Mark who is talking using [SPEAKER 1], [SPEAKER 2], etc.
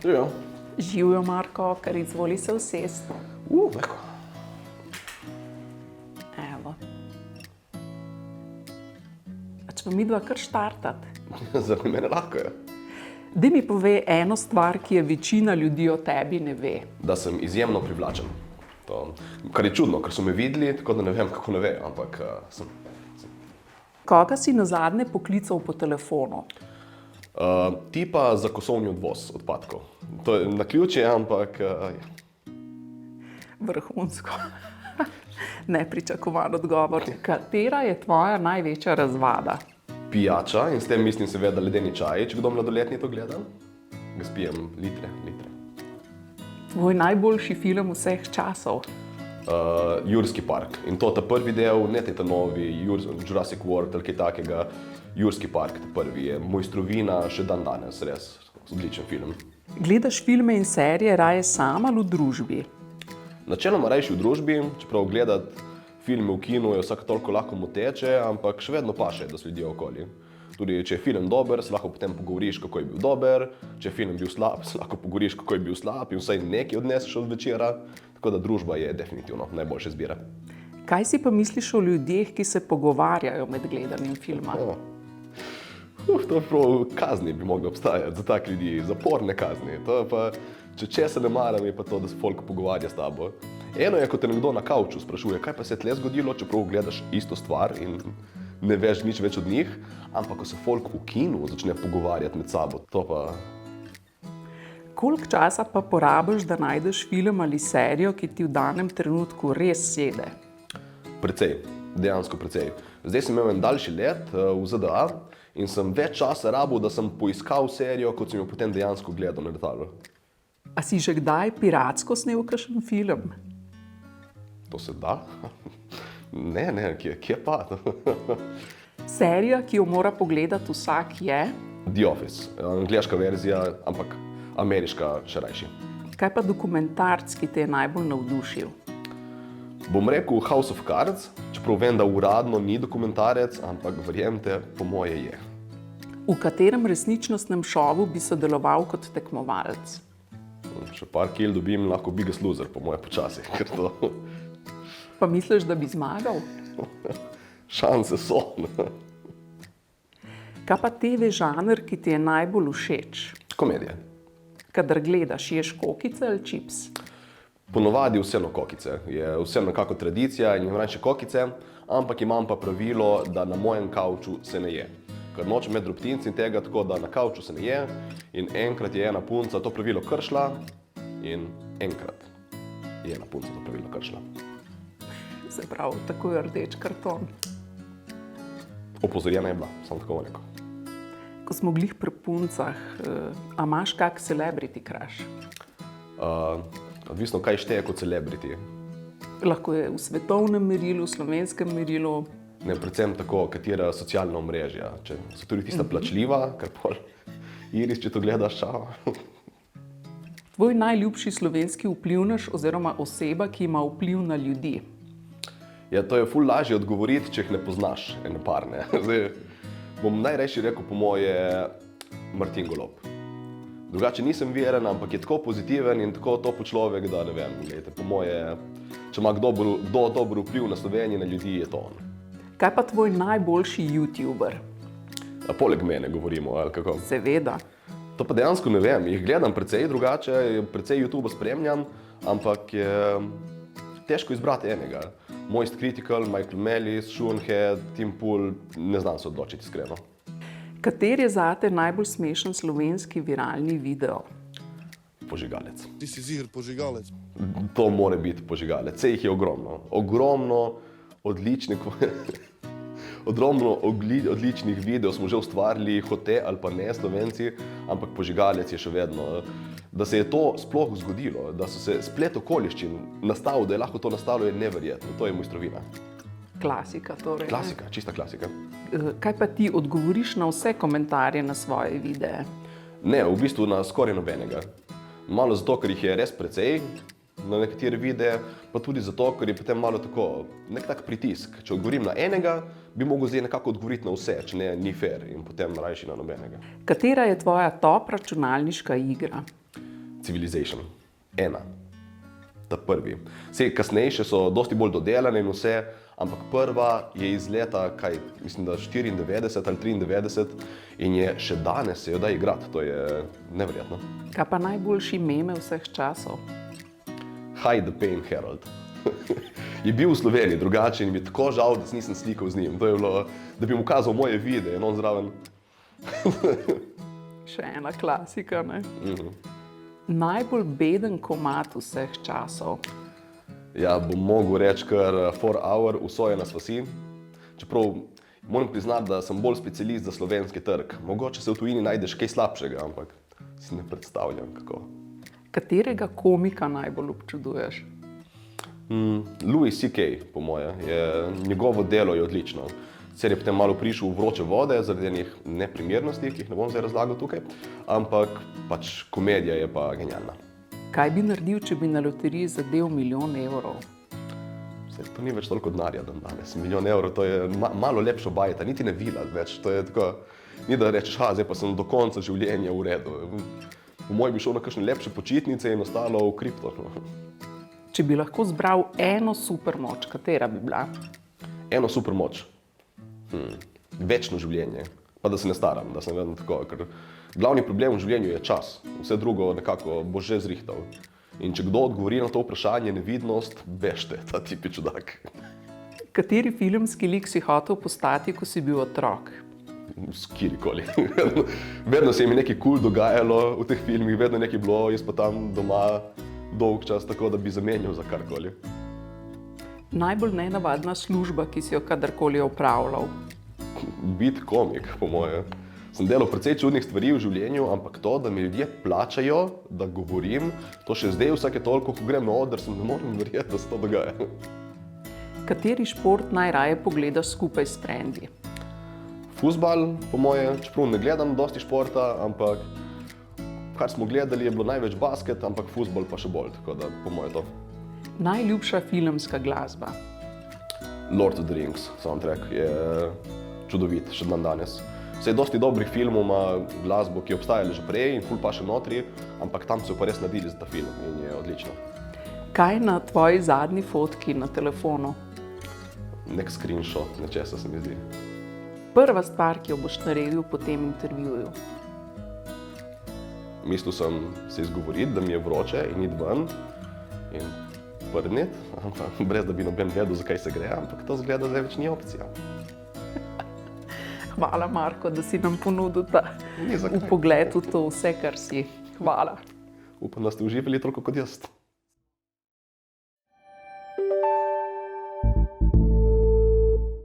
[SPEAKER 1] Živijo.
[SPEAKER 2] Živijo, Marko, kar izvoli se usest.
[SPEAKER 1] Lahko.
[SPEAKER 2] Evo. A če pa midva kar štartat?
[SPEAKER 1] Zaradi mene lahko je.
[SPEAKER 2] Daj mi povej eno stvar, ki je večina ljudi o tebi ne ve.
[SPEAKER 1] Da sem izjemno privlačen. To, kar je čudno, ker so me videli, tako da ne vem, kako ne ve, ampak sem.
[SPEAKER 2] Koga si nazadnje poklical po telefonu?
[SPEAKER 1] Tipa za kosovni odvoz odpadkov. To je naključje, ampak
[SPEAKER 2] Vrhunsko. Nepričakovan odgovor. Katera je tvoja največja razvada?
[SPEAKER 1] pijača in s tem mislim seveda ledeni čaj, če kdo mladoletni to gleda. Ga spijem litre.
[SPEAKER 2] Tvoj najboljši film vseh časov?
[SPEAKER 1] Jurski park. In to ta prvi del, ne ta novi Jurassic World ali kaj takega. Jurski park, ta prvi je mojstrovina še dan danes, res odličen film.
[SPEAKER 2] Gledaš filme in serije raje sam ali v družbi?
[SPEAKER 1] Načeloma rajši v družbi, čeprav gledati filme v kinu je vsak toliko lahko moteče, ampak še vedno paše, da so ljudje okoli. Tudi če je film dober, se lahko potem pogovoriš, kako je bil dober, če je film bil slab, se lahko pogovoriš, kako je bil slab in vsaj nekaj odneseš od večera. Tako da družba je definitivno najboljša izbira.
[SPEAKER 2] Kaj si pa misliš o ljudeh, ki se pogovarjajo med gledanjem filma?
[SPEAKER 1] To prav kazni bi mogli obstajati za tak ljudi, zaporne kazni. To je pa, če se ne maram, je pa to, da se folk pogovarja s tabo. Eno je, ko te nekdo na kavču sprašuje, kaj pa se je tle zgodilo, čeprav gledaš isto stvar in ne veš nič več od njih, ampak ko se folk v kinu začne pogovarjati med sabo, to pa...
[SPEAKER 2] Koliko časa pa porabiš, da najdeš film ali serijo, ki ti v danem trenutku res sede?
[SPEAKER 1] Precej, dejansko precej. Zdaj sem imel en daljši let v ZDA in sem več časa rabil, da sem poiskal serijo, kot sem jo potem dejansko gledal na letalu.
[SPEAKER 2] A si že kdaj piratsko snel kakšen film?
[SPEAKER 1] To se da? Ne, kje pa?
[SPEAKER 2] Serija, ki jo mora pogledati vsak, je?
[SPEAKER 1] The Office, angleška verzija, ampak ameriška še rajši.
[SPEAKER 2] Kaj pa dokumentarc, ki te je najbolj navdušil?
[SPEAKER 1] Bom rekel House of Cards, čeprav vem, da uradno ni dokumentarec, ampak verjemite, po moje je.
[SPEAKER 2] V katerem resničnostnem šovu bi sodeloval kot tekmovalec?
[SPEAKER 1] Še par kil dobim, lahko Biggest Loser, po moje počasi, ker to...
[SPEAKER 2] Pa misliš, da bi zmagal?
[SPEAKER 1] Šanse so.
[SPEAKER 2] Kaj pa TV žanr, ki ti je najbolj všeč?
[SPEAKER 1] Komedije.
[SPEAKER 2] Kadar gledaš, ješ kokice ali čips?
[SPEAKER 1] Ponovadi vseeno kokice. Je vseeno nekako tradicija in imam rajši kokice, ampak imam pa pravilo, da na mojem kavču se ne je. Ker nočem imeti drobtinc in tega, tako da na kavču se ne je. In enkrat je ena punca to pravilo kršila in enkrat je ena punca to pravilo kršila.
[SPEAKER 2] Se pravi, tako je rdeč karton.
[SPEAKER 1] Opozorjena je bila, samo tako rekel.
[SPEAKER 2] Ko smo glih pri puncah, a imaš kak celebrity crush?
[SPEAKER 1] Odvisno, kaj šteje kot celebrity.
[SPEAKER 2] Lahko je v svetovnem merilu, v slovenskem merilu.
[SPEAKER 1] Ne, predvsem tako, katera socialna omrežja. Če so tudi tista plačljiva, kar pol Iris, če to gledaš, čao.
[SPEAKER 2] Tvoj najljubši slovenski vplivnež oziroma oseba, ki ima vpliv na ljudi?
[SPEAKER 1] Ja, to je ful lažje odgovoriti, če jih ne poznaš, ene par, ne. Zdaj, bom najrajši rekel po moje Martin Golob. Drugače nisem veren, ampak je tako pozitiven in tako topel človek, da ne vem, gledajte, po moje, če ima kdo dober vpliv na Sloveniji, na ljudi, je to on.
[SPEAKER 2] Kaj pa tvoj najboljši YouTuber?
[SPEAKER 1] Poleg mene govorimo, ali kako?
[SPEAKER 2] Seveda.
[SPEAKER 1] To pa dejansko ne vem, jih gledam precej drugače, precej YouTube spremljam, ampak je težko izbrati enega. Moist Critical, Michael Mellis, Shoonhead, Tim Pool, ne znam se odločiti iskreno.
[SPEAKER 2] Kater je zate najbolj smešen slovenski viralni video?
[SPEAKER 1] Požigalec.
[SPEAKER 3] Ti si ziher požigalec.
[SPEAKER 1] To mora biti požigalec, saj jih je ogromno. Ogromno odličnih videov smo že ustvarili, hote ali pa ne Slovenci, ampak požigalec je še vedno. Da se je to sploh zgodilo, da so se splet okoliščin nastavil, da je lahko to nastalo, je neverjetno. To je mojstrovina.
[SPEAKER 2] Klasika torej.
[SPEAKER 1] Klasika, čista klasika.
[SPEAKER 2] Kaj pa ti odgovoriš na vse komentarje na svoje videe?
[SPEAKER 1] Ne, v bistvu na skoraj nobenega. Malo zato, ker jih je res precej na nekatere videe, pa tudi zato, ker je potem malo tako, nek tak pritisk. Če odgovorim na enega, bi mogel zdaj nekako odgovoriti na vse, če ne, ni fair in potem rajši na nobenega.
[SPEAKER 2] Katera je tvoja top računalniška igra?
[SPEAKER 1] Civilization. 1. Ta prvi. Vse kasnejše so dosti bolj dodelane in vse, ampak prva je iz leta, mislim, da 94 ali 93 in je še danes se jo da igrati. To je neverjetno.
[SPEAKER 2] Kaj pa najboljši meme vseh časov?
[SPEAKER 1] Hide the Pain Herald. Je bil v Sloveniji drugačen in mi je tako žal, da se nisem slikal z njim. To je bilo, da bi mu kazal moje videe in on zraven.
[SPEAKER 2] Še ena klasika, ne? Najbolj beden komad vseh časov.
[SPEAKER 1] Ja, bom mogel reči kar 4 Hour, Usojena sva si. Čeprav moram priznati, da sem bolj specialist za slovenski trg. Mogoče se v tujini najdeš kaj slabšega, ampak si ne predstavljam kako.
[SPEAKER 2] Katerega komika najbolj občuduješ?
[SPEAKER 1] Louis C.K., po moje, njegovo delo je odlično. Sicer je potem malo prišel v vroče vode zaradi enih neprimernosti, ki jih ne bom zdaj razlagal tukaj, ampak pač komedija je pa genialna.
[SPEAKER 2] Kaj bi naredil, če bi na loteriji zadel 1 000 000 evrov?
[SPEAKER 1] To ni več toliko denarja dan danes. 1 000 000 evrov, to je malo lepša bajta, niti ne vila več. To je tako, ni da rečeš, zdaj pa sem do konca življenja v redu. Po mojem bi šel na kakšne lepše počitnice in ostalo v kripto.
[SPEAKER 2] Če bi lahko zbral eno supermoč, katera bi bila?
[SPEAKER 1] Eno supermoč. Večno življenje. Pa da se ne staram, da sem vedno tako. Ker glavni problem v življenju je čas. Vse drugo nekako boš že zrihtal. In če kdo odgovori na to vprašanje nevidnost, bežte, ta tip je čudak.
[SPEAKER 2] Kateri filmski lik si hotel postati, ko si bil otrok?
[SPEAKER 1] Kjerkoli. Vedno se mi nekaj kul dogajalo v teh filmih, vedno nekaj bilo, jaz pa tam doma dolg čas, tako da bi zamenjal za karkoli.
[SPEAKER 2] Najbolj nenavadna služba, ki si jo kadarkoli opravljal?
[SPEAKER 1] Biti komik, po moje. Sem delal precej čudnih stvari v življenju, ampak to, da mi ljudje plačajo, da govorim, to še zdaj vsake toliko, ko grem na oder, sem ne morem verjeti, da se to dogaja.
[SPEAKER 2] Kateri šport najraje pogledaš skupaj s frendi?
[SPEAKER 1] Fuzbal, po moje, čeprav ne gledam dosti športa, ampak kar smo gledali je bilo največ basket, ampak fuzbal pa še bolj, tako da po moje to.
[SPEAKER 2] Najljubša filmska glasba?
[SPEAKER 1] Lord of the Rings soundtrack je čudovit, še dan danes. Vse dosti dobrih filmov ima glasbo, ki je obstajala že prej in ful pa še notri, ampak tam so pa res naredili za ta film in je odlično.
[SPEAKER 2] Kaj na tvoji zadnji fotki na telefonu?
[SPEAKER 1] Nek screenshot nečesa se mi zdi.
[SPEAKER 2] Prva stvar, ki jo boš naredil po tem intervjuju?
[SPEAKER 1] Mislil sem se izgovoriti, da mi je vroče in iti ven in prdniti, brez da bi noben vedel, zakaj se gre, ampak to zgleda zdaj več ni opcija.
[SPEAKER 2] Hvala, Marko, da si nam ponudil ta vpogled v to vse, kar si. Hvala.
[SPEAKER 1] Upam, da ste uživali toliko kot jaz.